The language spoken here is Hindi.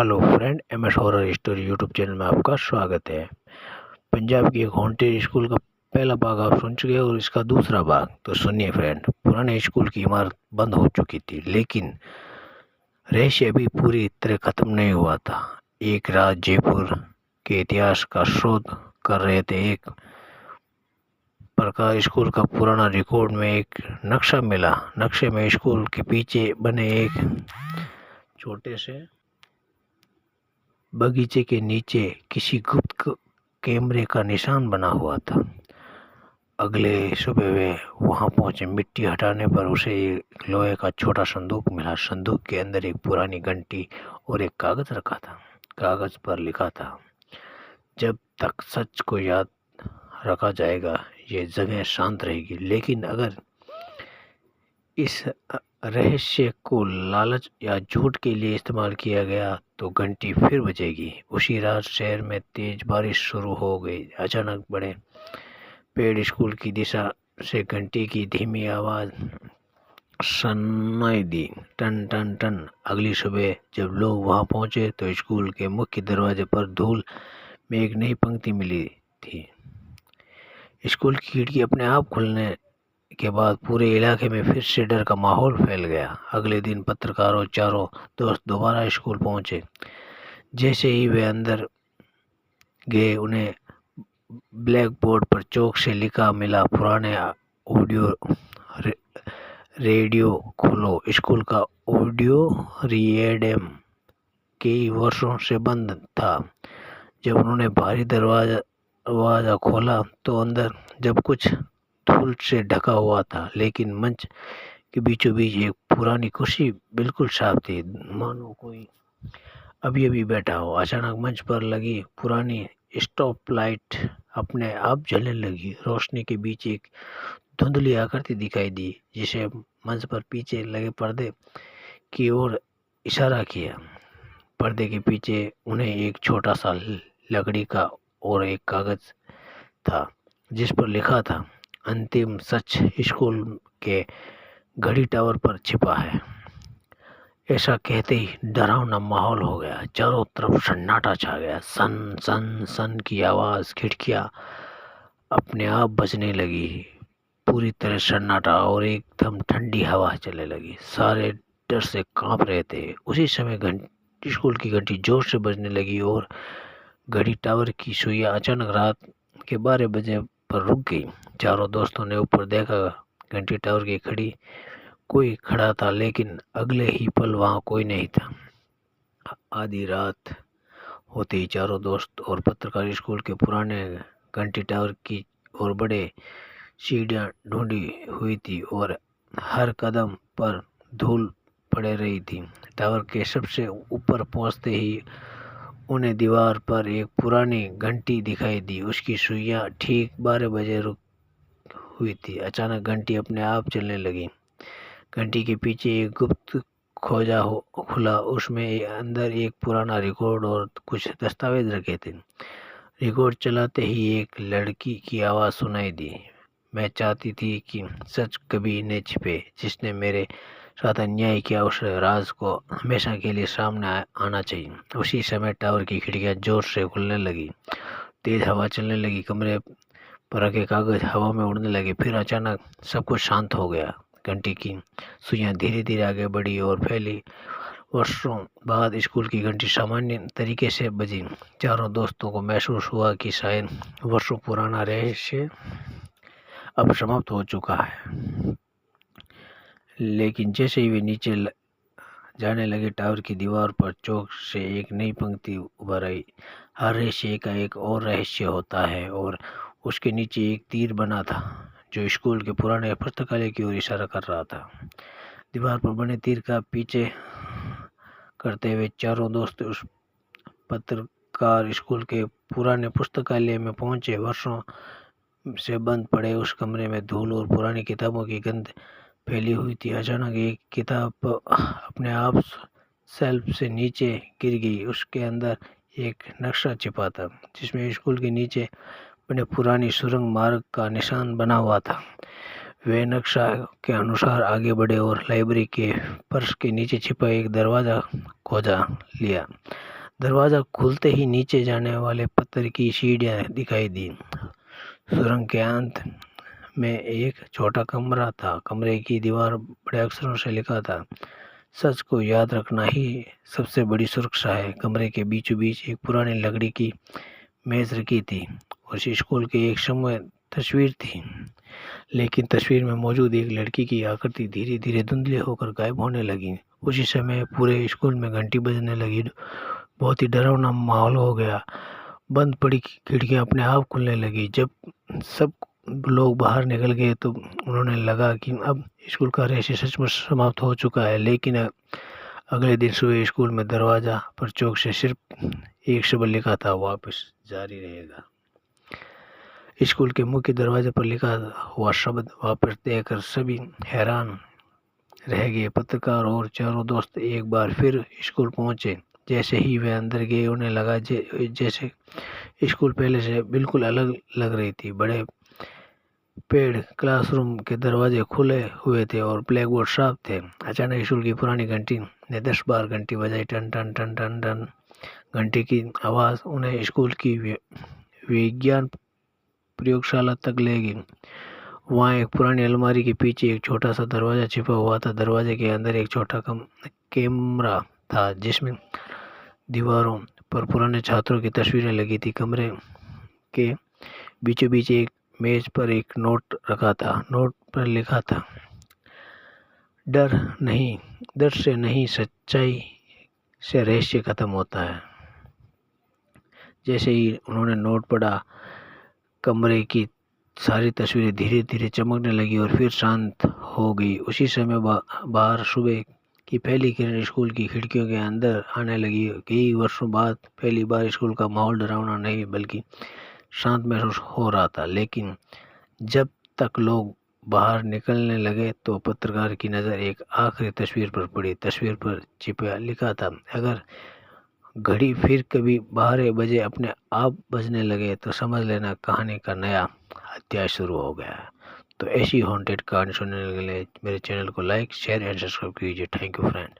Hello friend, M S horror story YouTube channel में आपका स्वागत है। पंजाब की एक हॉन्टेड स्कूल का पहला भाग आप सुन चुके हैं और इसका दूसरा भाग तो सुनिए फ्रेंड। पुराने स्कूल की इमारत बंद हो चुकी थी, लेकिन रहस्य अभी पूरी तरह खत्म नहीं हुआ था। एक रात जयपुर के इतिहास का शोध कर रहे थे, एक प्रकार स्कूल का पुराना रिकॉर्ड में एक नक्शा मिला। नक्शे में स्कूल के पीछे बने एक छोटे से बगीचे के नीचे किसी गुप्त कैमरे का निशान बना हुआ था। अगले सुबह वे वहां पहुंचे। मिट्टी हटाने पर उसे एक लोहे का छोटा संदूक मिला। संदूक के अंदर एक पुरानी घंटी और एक कागज रखा था। कागज पर लिखा था, जब तक सच को याद रखा जाएगा ये जगह शांत रहेगी, लेकिन अगर इस रहस्य को लालच या झूठ के लिए इस्तेमाल किया गया तो घंटी फिर बजेगी। उसी रात शहर में तेज बारिश शुरू हो गई। अचानक बड़े पेड़ स्कूल की दिशा से घंटी की धीमी आवाज सुनाई दी, टन टन टन। अगली सुबह जब लोग वहां पहुंचे तो स्कूल के मुख्य दरवाजे पर धूल में एक नई पंक्ति मिली थी। स्कूल की खिड़की अपने आप खुलने के बाद पूरे इलाके में फिर से डर का माहौल फैल गया। अगले दिन पत्रकारों चारों दोस्त दोबारा स्कूल पहुंचे। जैसे ही वे अंदर गए उन्हें ब्लैक बोर्ड पर चौक से लिखा मिला, पुराने ऑडियो रेडियो खोलो। स्कूल का ऑडियो रिएडम कई वर्षों से बंद था। जब उन्होंने भारी दरवाजा खोला तो अंदर जब कुछ धूल से ढका हुआ था, लेकिन मंच के बीचों बीच एक पुरानी कुर्सी बिल्कुल साफ थी, मानो कोई अभी अभी बैठा हो। अचानक मंच पर लगी पुरानी स्टॉप लाइट अपने आप जलने लगी। रोशनी के बीच एक धुंधली आकृति दिखाई दी, जिसे मंच पर पीछे लगे पर्दे की ओर इशारा किया। पर्दे के पीछे उन्हें एक छोटा सा लकड़ी का और एक कागज था, जिस पर लिखा था, अंतिम सच स्कूल के घड़ी टावर पर छिपा है। ऐसा कहते ही डरावना माहौल हो गया। चारों तरफ सन्नाटा छा गया। सन सन सन की आवाज, खिड़कियां अपने आप बजने लगी। पूरी तरह सन्नाटा और एकदम ठंडी हवा चलने लगी। सारे डर से कांप रहे थे। उसी समय स्कूल की घंटी जोर से बजने लगी और घड़ी टावर की सुइयां अचानक रात के 12 बजे पर रुक गई। चारों दोस्तों ने ऊपर देखा। घंटी टावर की खड़ी कोई खड़ा था, लेकिन अगले ही पल वहां कोई नहीं था। आधी रात होते ही चारों दोस्त और पत्रकार स्कूल के पुराने घंटी टावर की और बड़े सीढ़ियां ढूंढी हुई थी और हर कदम पर धूल पड़ रही थी। टावर के सबसे ऊपर पहुंचते ही उन्हें दीवार पर एक पुरानी घंटी दिखाई दी। उसकी सुइयां ठीक 12 बजे रुक हुई थी। अचानक घंटी अपने आप चलने लगी। घंटी के पीछे एक गुप्त खोजा खुला। उसमें अंदर एक पुराना रिकॉर्ड और कुछ दस्तावेज रखे थे। रिकॉर्ड चलाते ही एक लड़की की आवाज़ सुनाई दी, मैं चाहती थी कि सच कभी न छिपे। जिसने मेरे साथ अन्याय किया उस राज को हमेशा के लिए सामने आना चाहिए। उसी समय टावर की खिड़कियां जोर से खुलने लगी। तेज हवा चलने लगी। कमरे पर रखे कागज हवा में उड़ने लगे। फिर अचानक सब कुछ शांत हो गया। घंटी की सुइयां धीरे धीरे आगे बढ़ी और फैली। वर्षों बाद स्कूल की घंटी सामान्य तरीके से बजी। चारों दोस्तों को महसूस हुआ कि शायद वर्षों पुराना रहस्य अब समाप्त हो चुका है। लेकिन जैसे ही वे नीचे जाने लगे, टावर की दीवार पर चौक से एक नई पंक्ति उभर आई, हर रहस्य का एक और रहस्य होता है। और उसके नीचे एक तीर बना था जो स्कूल के पुराने पुस्तकालय की ओर इशारा कर रहा था। दीवार पर बने तीर का पीछे करते हुए चारों दोस्त उस पत्रकार स्कूल के पुराने पुस्तकालय में पहुंचे। वर्षों से बंद पड़े उस कमरे में धूल और पुरानी किताबों की गंध फैली हुई थी। अचानक एक किताब अपने आप शेल्फ से नीचे गिर गई। उसके अंदर एक नक्शा छिपा था, जिसमें स्कूल के नीचे बने पुरानी सुरंग मार्ग का निशान बना हुआ था। वे नक्शा के अनुसार आगे बढ़े और लाइब्रेरी के फर्श के नीचे छिपा एक दरवाज़ा खोजा लिया। दरवाज़ा खुलते ही नीचे जाने वाले पत्थर की सीढ़ियाँ दिखाई दी। सुरंग के अंत में एक छोटा कमरा था। कमरे की दीवार बड़े अक्षरों से लिखा था, सच को याद रखना ही सबसे बड़ी सुरक्षा है। कमरे के बीचों बीच एक पुरानी लकड़ी की मेज रखी थी। उस स्कूल की एक समय तस्वीर थी, लेकिन तस्वीर में मौजूद एक लड़की की आकृति धीरे धीरे धुंधली होकर गायब होने लगी। उसी समय पूरे स्कूल में घंटी बजने लगी। बहुत ही डरावना माहौल हो गया। बंद पड़ी खिड़कियां अपने आप खुलने लगी। जब सब लोग बाहर निकल गए तो उन्होंने लगा कि अब स्कूल का रहस्य सचमुच समाप्त हो चुका है। लेकिन अगले दिन सुबह स्कूल में दरवाज़ा पर चौक से सिर्फ एक शब्द लिखा था, वापस जारी रहेगा। स्कूल के मुख्य दरवाजे पर लिखा हुआ शब्द वापस देखकर सभी हैरान रह गए। पत्रकार और चारों दोस्त एक बार फिर स्कूल पहुंचे। जैसे ही वे अंदर गए उन्हें लगा जैसे स्कूल पहले से बिल्कुल अलग लग रही थी। बड़े पेड़, क्लासरूम के दरवाजे खुले हुए थे और ब्लैक बोर्ड साफ थे। अचानक स्कूल की पुरानी घंटी ने 10 बार घंटी बजाई। टन टन टन टन टन। घंटी की आवाज़ उन्हें स्कूल की विज्ञान प्रयोगशाला तक ले गई। वहाँ एक पुरानी अलमारी के पीछे एक छोटा सा दरवाज़ा छिपा हुआ था। दरवाजे के अंदर एक छोटा कैमरा था जिसमें दीवारों पर पुराने छात्रों की तस्वीरें लगी थी। कमरे के बीचों बीच एक मेज पर एक नोट रखा था। नोट पर लिखा था, डर से नहीं, सच्चाई से रहस्य खत्म होता है। जैसे ही उन्होंने नोट पढ़ा, कमरे की सारी तस्वीरें धीरे धीरे चमकने लगी और फिर शांत हो गई। उसी समय बाहर सुबह की पहली किरण स्कूल की खिड़कियों के अंदर आने लगी। कई वर्षों बाद पहली बार स्कूल का माहौल डरावना नहीं बल्कि शांत महसूस हो रहा था। लेकिन जब तक लोग बाहर निकलने लगे तो पत्रकार की नज़र एक आखिरी तस्वीर पर पड़ी। तस्वीर पर छिपा लिखा था, अगर घड़ी फिर कभी 12 बजे अपने आप बजने लगे तो समझ लेना कहानी का नया अध्याय शुरू हो गया। तो ऐसी हॉन्टेड कहानी सुनने के लिए मेरे चैनल को लाइक, शेयर एंड सब्सक्राइब कीजिए। Thank you friend.